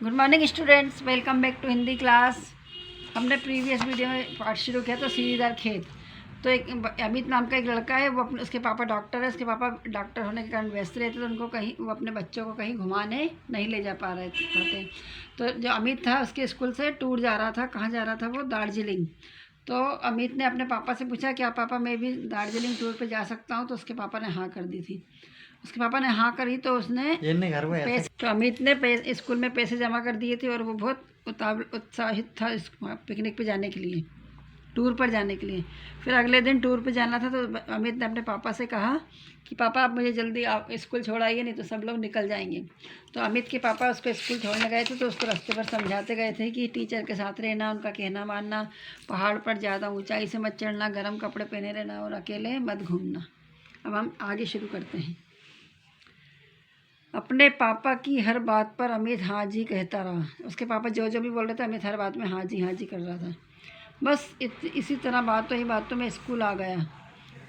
Good morning students, welcome back to Hindi class. हमने previous video में पाठ शुरू किया था सीढ़ीदार खेत। तो एक अमित नाम का एक लड़का है, वो अपने उसके पापा डॉक्टर है। उसके पापा डॉक्टर होने के कारण व्यस्त रहते, तो उनको कहीं वो अपने बच्चों को कहीं घुमाने नहीं ले जा पा रहे थे। तो जो अमित था उसके स्कूल से टूर जा रहा था। कहाँ जा रहा था वो? दार्जिलिंग। तो अमित ने अपने पापा से पूछा, क्या पापा मैं भी दार्जिलिंग टूर पे जा सकता हूँ? तो उसके पापा ने हाँ कर दी थी। उसके पापा ने हाँ करी तो उसने पैसे, तो अमित ने स्कूल में पैसे जमा कर दिए थे और वो बहुत उत्साहित था पिकनिक पे जाने के लिए, टूर पर जाने के लिए। फिर अगले दिन टूर पे जाना था, तो अमित ने अपने पापा से कहा कि पापा आप मुझे जल्दी आप स्कूल छोड़ाइए, नहीं तो सब लोग निकल जाएंगे। तो अमित के पापा उसको स्कूल छोड़ने गए थे, तो उसको रास्ते पर समझाते गए थे कि टीचर के साथ रहना, उनका कहना मानना, पहाड़ पर ज़्यादा ऊंचाई से मत चढ़ना, गर्म कपड़े पहने रहना और अकेले मत घूमना। अब हम आगे शुरू करते हैं। अपने पापा की हर बात पर अमित हाँ जी कहता रहा। उसके पापा जो जो भी बोल रहे थे, अमित हर बात में हाँ जी कर रहा था। बस इसी तरह बातों में स्कूल आ गया।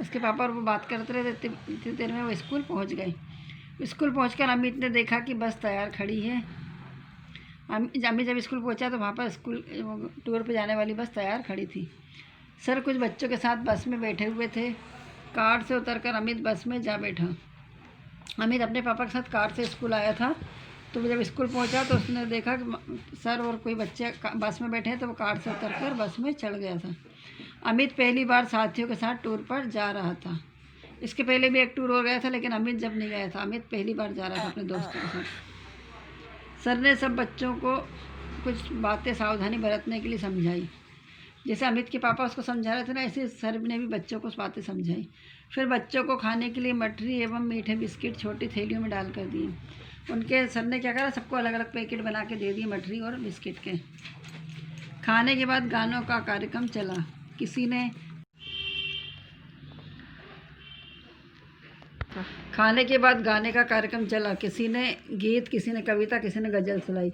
उसके पापा और वो बात करते रहे, इतनी देर में वो स्कूल पहुंच गए। स्कूल पहुंचकर अमित ने देखा कि बस तैयार खड़ी है। अमित जब स्कूल पहुंचा तो वहाँ पर स्कूल टूर पे जाने वाली बस तैयार खड़ी थी। सर कुछ बच्चों के साथ बस में बैठे हुए थे। कार से उतरकर अमित बस में जा बैठा। अमित अपने पापा के साथ कार से स्कूल आया था। तो जब स्कूल पहुंचा तो उसने देखा कि सर और कोई बच्चे बस में बैठे हैं, तो वो कार से उतरकर बस में चढ़ गया था। अमित पहली बार साथियों के साथ टूर पर जा रहा था। इसके पहले भी एक टूर हो गया था, लेकिन अमित जब नहीं गया था। अमित पहली बार जा रहा था अपने दोस्तों के साथ। सर ने सब बच्चों को कुछ बातें सावधानी बरतने के लिए समझाई। जैसे अमित के पापा उसको समझा रहे थे ना, ऐसे सर ने भी बच्चों को बातें समझाई। फिर बच्चों को खाने के लिए मठरी एवं मीठे बिस्किट छोटी थैलियों में डाल कर दिए। उनके सर ने क्या करा, सबको अलग अलग पैकेट बना के दे दिए मठरी और बिस्किट के। खाने के बाद गानों का कार्यक्रम चला। खाने के बाद गाने का कार्यक्रम चला। किसी ने गीत, किसी ने कविता, किसी ने गज़ल सुनाई।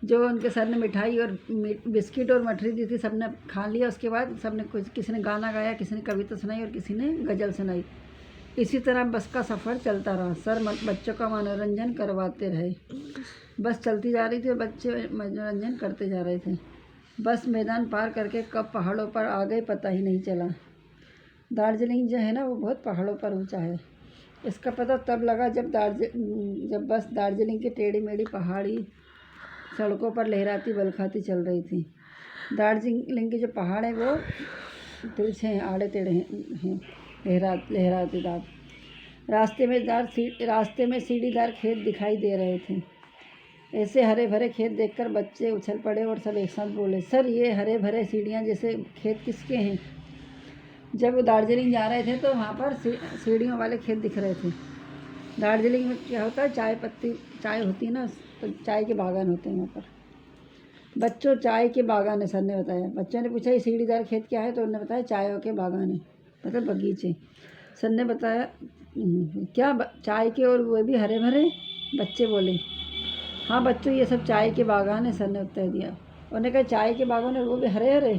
जो उनके सर ने मिठाई और बिस्किट और मठरी दी थी, सबने खा लिया। उसके बाद सबने किसी ने गाना गाया, किसी ने कविता सुनाई और किसी ने गज़ल सुनाई। इसी तरह बस का सफ़र चलता रहा। सर बच्चों का मनोरंजन करवाते रहे। बस चलती जा रही थी और बच्चे मनोरंजन करते जा रहे थे। बस मैदान पार करके कब पहाड़ों पर आ गए पता ही नहीं चला। दार्जिलिंग जो है ना, वो बहुत पहाड़ों पर ऊंचा है। इसका पता तब लगा जब बस दार्जिलिंग की टेढ़ी मेढ़ी पहाड़ी सड़कों पर लहराती बलखाती चल रही थी। दार्जिलिंग के जो पहाड़ हैं वो तिरछे हैं, आड़े टेढ़े हैं, लहराते दार। रास्ते में सीढ़ीदार खेत दिखाई दे रहे थे। ऐसे हरे भरे खेत देखकर बच्चे उछल पड़े और सब एक साथ बोले, सर ये हरे भरे सीढ़ियाँ जैसे खेत किसके हैं? जब वो दार्जिलिंग जा रहे थे तो वहाँ पर सीढ़ियों वाले खेत दिख रहे थे। दार्जिलिंग में क्या होता है, चाय होती है ना, तो चाय के बागान होते हैं वहाँ पर। बच्चों चाय के बागान है, सर ने बताया। बच्चों ने पूछा ये सीढ़ीदार खेत क्या है? तो उन्होंने बताया चायों के बागान है, मतलब बगीचे। सर ने बताया क्या चाय के, और वो भी हरे भरे? बच्चे बोले हाँ बच्चों ये सब चाय के बागान है, सर ने उत्तर दिया। उन्होंने कहा चाय के बागान है, वो भी हरे हरे?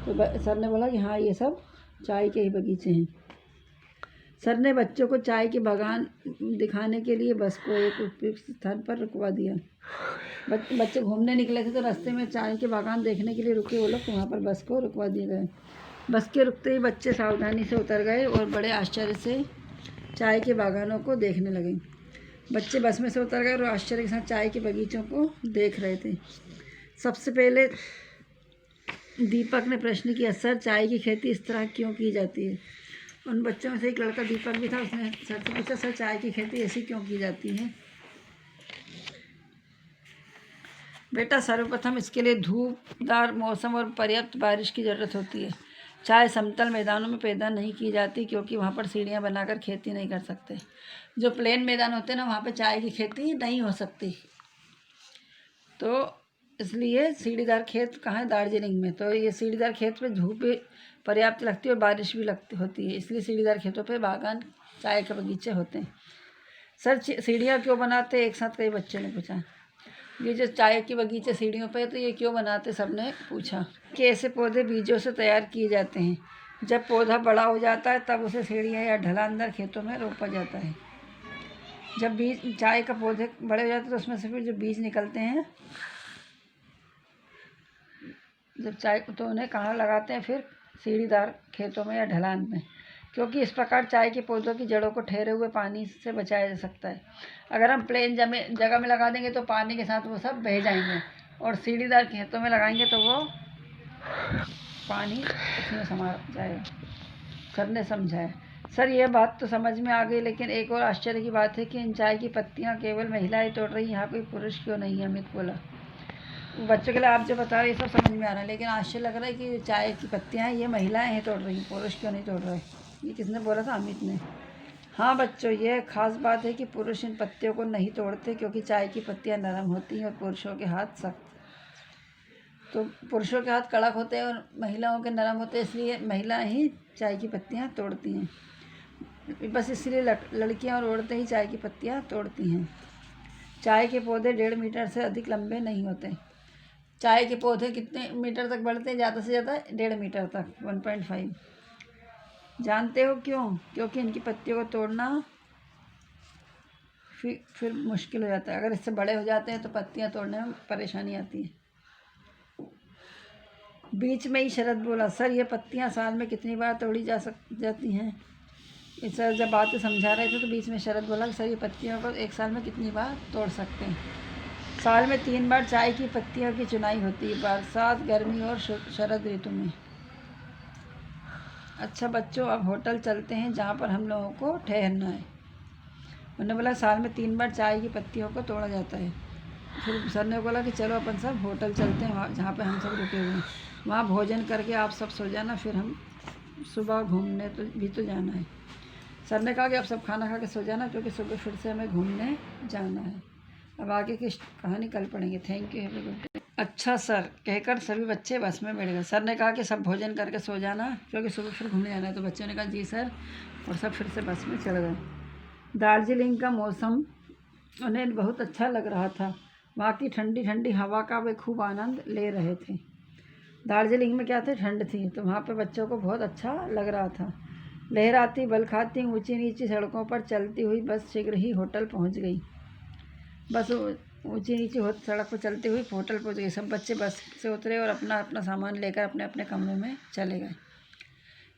तो सर ने बोला कि हाँ ये सब चाय के ही बगीचे हैं। सर ने बच्चों को चाय के बागान दिखाने के लिए बस को एक उपयुक्त स्थान पर रुकवा दिया। बच्चे घूमने निकले थे, तो रास्ते में चाय के बागान देखने के लिए रुके वो लोग, तो वहाँ पर बस को रुकवा दिए गए। बस के रुकते ही बच्चे सावधानी से उतर गए और बड़े आश्चर्य से चाय के बागानों को देखने लगे। बच्चे बस में से उतर गए और आश्चर्य के साथ चाय के बगीचों को देख रहे थे। सबसे पहले दीपक ने प्रश्न किया, सर चाय की खेती इस तरह क्यों की जाती है? उन बच्चों में से एक लड़का दीपक भी था। उसने सर से पूछा, सर चाय की खेती ऐसी क्यों की जाती है? बेटा सर्वप्रथम इसके लिए धूपदार मौसम और पर्याप्त बारिश की ज़रूरत होती है। चाय समतल मैदानों में पैदा नहीं की जाती, क्योंकि वहाँ पर सीढ़ियाँ बनाकर खेती नहीं कर सकते। जो प्लेन मैदान होते हैं ना, वहाँ पर चाय की खेती नहीं हो सकती। तो इसलिए सीढ़ीदार खेत कहाँ है? दार्जिलिंग में। तो ये सीढ़ीदार खेत पे धूप भी पर्याप्त लगती है और बारिश भी होती है, इसलिए सीढ़ीदार खेतों पे बागान, चाय के बगीचे होते हैं। सर सीढ़ियाँ क्यों बनाते? एक साथ कई बच्चों ने पूछा। ये जो चाय के बगीचे सीढ़ियों पे है, तो ये क्यों बनाते? सबने पूछा कि ऐसे पौधे बीजों से तैयार किए जाते हैं। जब पौधा बड़ा हो जाता है तब उसे सीढ़ियाँ या ढलानदार खेतों में रोपा जाता है। जब बीज चाय का पौधे बड़े हो जाते हैं तो उसमें से फिर जो बीज निकलते हैं जब चाय तो उन्हें कहाँ लगाते हैं, फिर सीढ़ीदार खेतों में या ढलान में, क्योंकि इस प्रकार चाय के पौधों की जड़ों को ठहरे हुए पानी से बचाया जा सकता है। अगर हम प्लेन जगह में लगा देंगे तो पानी के साथ वो सब बह जाएंगे, और सीढ़ीदार खेतों में लगाएंगे तो वो पानी उसमें समा जाएगा। सर ने समझाया। सर यह बात तो समझ में आ गई, लेकिन एक और आश्चर्य की बात है कि इन चाय की पत्तियां केवल महिलाएं तोड़ रही, यहाँ कोई पुरुष क्यों नहीं है? अमित बोला। बच्चों के लिए आप जो बता रहे ये सब समझ में आ रहा है, लेकिन आश्चर्य लग रहा है कि चाय की पत्तियां ये महिलाएं हैं तोड़ रही, पुरुष क्यों नहीं तोड़ रहे? ये किसने बोला था? अमित ने। हाँ बच्चों, यह खास बात है कि पुरुष इन पत्तियों को नहीं तोड़ते, क्योंकि चाय की पत्तियां नरम होती हैं और पुरुषों के हाथ सख्त। तो पुरुषों के हाथ कड़क होते हैं और महिलाओं के नरम होते हैं, इसलिए महिलाएं ही चाय की पत्तियां तोड़ती हैं। बस इसलिए लड़कियां और औरतें ही चाय की पत्तियां तोड़ती हैं। चाय के पौधे 1.5 मीटर से अधिक लंबे नहीं होते। चाय के पौधे कितने मीटर तक बढ़ते हैं? ज़्यादा से ज़्यादा 1.5 मीटर तक, 1.5। जानते हो क्यों? क्योंकि इनकी पत्तियों को तोड़ना फिर मुश्किल हो जाता है। अगर इससे बड़े हो जाते हैं तो पत्तियां तोड़ने में परेशानी आती है। बीच में ही शरद बोला, सर ये पत्तियां साल में कितनी बार तोड़ी जाती हैं? इस सर जब बातें समझा रहे थे तो बीच में शरद बोला कि सर ये पत्तियों को एक साल में कितनी बार तोड़ सकते हैं? साल में 3 बार चाय की पत्तियों की चुनाई होती है, बरसात, गर्मी और शरद ऋतु में। अच्छा बच्चों, अब होटल चलते हैं जहाँ पर हम लोगों को ठहरना है। उन्होंने बोला साल में 3 बार चाय की पत्तियों को तोड़ा जाता है। फिर सर ने बोला कि चलो अपन सब होटल चलते हैं, वहाँ जहाँ पे हम सब रुके हुए हैं, वहाँ भोजन करके आप सब सो जाना, फिर हम सुबह घूमने तो जाना है। सर ने कहा कि आप सब खाना खा के सो जाना, क्योंकि सुबह फिर से हमें घूमने जाना है। अब आगे की कहानी कल पढ़ेंगे। Thank you, have a good day. अच्छा सर कहकर सभी बच्चे बस में बैठ गए। सर ने कहा कि सब भोजन करके सो जाना, क्योंकि सुबह फिर घूमने जाना है। तो बच्चों ने कहा जी सर, और सब फिर से बस में चढ़ गए। दार्जिलिंग का मौसम उन्हें बहुत अच्छा लग रहा था। वहाँ की ठंडी ठंडी हवा का वे खूब आनंद ले रहे थे। दार्जिलिंग में क्या थे? ठंड थी, तो वहाँ पे बच्चों को बहुत अच्छा लग रहा था। लहराती, बल खाती, ऊंची नीची सड़कों पर चलती हुई बस शीघ्र ही होटल पहुँच गई। बस ऊंची नीची सड़क पर चलती हुई होटल पहुँच गई। सब बच्चे बस से उतरे और अपना अपना सामान लेकर अपने अपने कमरों में चले गए।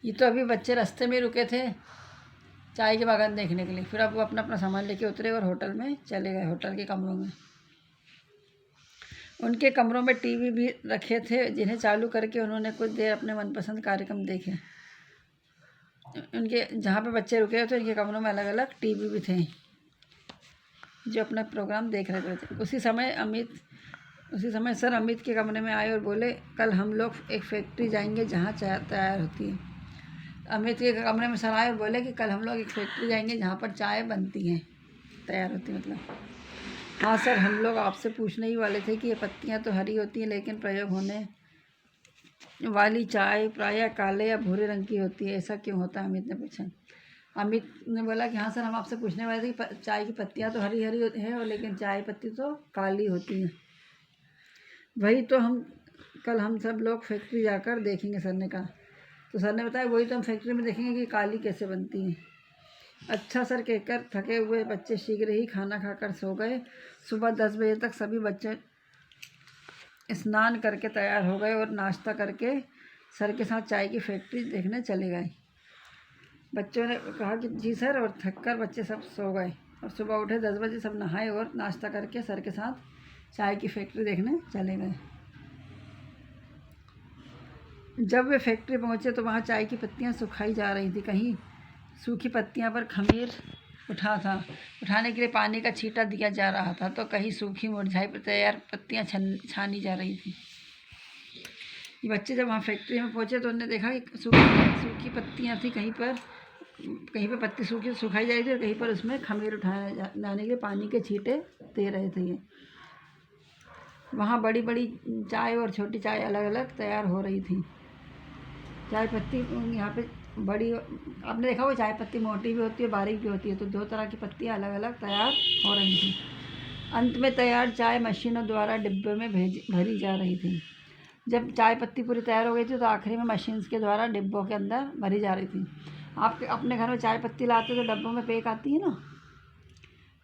ये तो अभी बच्चे रास्ते में रुके थे चाय के बागान देखने के लिए, फिर अब वो अपना अपना सामान लेके उतरे और होटल में चले गए, होटल के कमरों में। उनके कमरों में टीवी भी रखे थे, जिन्हें चालू करके उन्होंने कुछ देर अपने मनपसंद कार्यक्रम देखे। उनके जहाँ पे बच्चे रुके थे उनके कमरों में अलग अलग टीवी भी थे, जो अपना प्रोग्राम देख रहे थे। उसी समय सर अमित के कमरे में आए और बोले, कल हम लोग एक फैक्ट्री जाएंगे जहाँ चाय तैयार होती है। अमित के कमरे में सर आए और बोले कि कल हम लोग एक फैक्ट्री जाएंगे जहाँ पर चाय बनती है, तैयार होती है मतलब। हाँ सर, हम लोग आपसे पूछने ही वाले थे कि ये पत्तियाँ तो हरी होती हैं, लेकिन प्रयोग होने वाली चाय प्रायः काले या भूरे रंग की होती है, ऐसा क्यों होता है? अमित ने पूछा। अमित ने बोला कि हाँ सर, हम आपसे पूछने वाले थे कि चाय की पत्तियाँ तो हरी हरी है, और लेकिन चाय पत्ती तो काली होती हैं। वही तो कल हम सब लोग फैक्ट्री जाकर देखेंगे, सर ने कहा। तो सर ने बताया वही तो हम फैक्ट्री में देखेंगे कि काली कैसे बनती है। अच्छा सर कहकर थके हुए बच्चे शीघ्र ही खाना खाकर सो गए। सुबह 10 बजे तक सभी बच्चे स्नान करके तैयार हो गए और नाश्ता करके सर के साथ चाय की फैक्ट्री देखने चले गए। बच्चों ने कहा कि जी सर, और थककर बच्चे सब सो गए और सुबह उठे 10 बजे, सब नहाए और नाश्ता करके सर के साथ चाय की फैक्ट्री देखने चले गए। जब वे फैक्ट्री पहुंचे तो वहां चाय की पत्तियां सुखाई जा रही थी। कहीं सूखी पत्तियां पर खमीर उठाने के लिए पानी का छींटा दिया जा रहा था, तो कहीं सूखी मुरझाई पर तैयार पत्तियां छानी जा रही थी। ये बच्चे जब वहाँ फैक्ट्री में पहुंचे तो उन्होंने देखा कि सूखी पत्तियां थी, कहीं पर पत्ती सुखाई जा रही थी और कहीं पर उसमें खमीर जाने के लिए पानी के छींटे दे रहे थे। ये वहाँ बड़ी बड़ी चाय और छोटी चाय अलग अलग तैयार हो रही थी। चाय पत्ती यहाँ पे बड़ी, आपने देखा वो चाय पत्ती मोटी भी होती है, बारीक भी होती है, तो 2 तरह की पत्तियाँ अलग अलग तैयार हो रही थी। अंत में तैयार चाय मशीनों द्वारा डिब्बे में भरी जा रही थी। जब चाय पत्ती पूरी तैयार हो गई थी तो आखिरी में मशीन के द्वारा डिब्बों के अंदर भरी जा रही थी। आप अपने घर में चाय पत्ती लाते तो डब्बों में पैक आती है ना,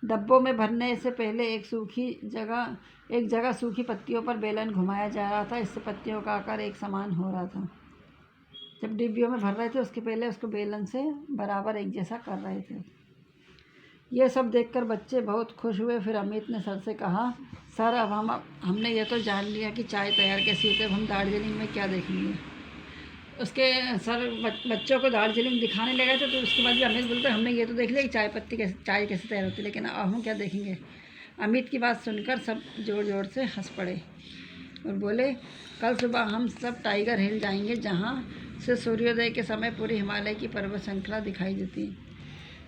डब्बों में भरने से पहले एक जगह सूखी पत्तियों पर बेलन घुमाया जा रहा था। इससे पत्तियों का आकार एक समान हो रहा था। जब डिब्बियों में भर रहे थे उसके पहले उसको बेलन से बराबर एक जैसा कर रहे थे। ये सब देखकर बच्चे बहुत खुश हुए। फिर अमित ने सर से कहा, सर अब हमने ये तो जान लिया कि चाय तैयार कैसी होती है, अब हम दार्जिलिंग में क्या देखेंगे। उसके सर बच्चों को दार्जिलिंग दिखाने लगे थे। तो उसके बाद भी अमित बोलते, हमने ये तो देख लिया कि चाय कैसे तैयार होती है, लेकिन अब हम क्या देखेंगे। अमित की बात सुनकर सब ज़ोर ज़ोर से हंस पड़े और बोले, कल सुबह हम सब टाइगर हिल जाएंगे, जहाँ से सूर्योदय के समय पूरी हिमालय की पर्वत श्रृंखला दिखाई देती है।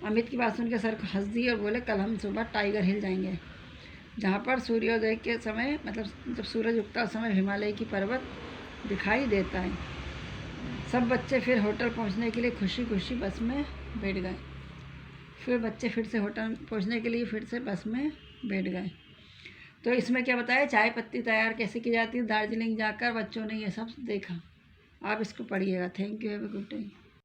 अमित की बात सुनकर सर हंस दिए और बोले, कल हम सुबह टाइगर हिल जाएंगे, जहाँ पर सूर्योदय के समय मतलब जब सूरज उगता समय हिमालय की पर्वत दिखाई देता है। सब बच्चे फिर होटल पहुँचने के लिए खुशी खुशी बस में बैठ गए। तो इसमें क्या बताया, चाय पत्ती तैयार कैसे की जाती है। दार्जिलिंग जाकर बच्चों ने ये सब देखा। आप इसको पढ़िएगा। Thank you, have a good day.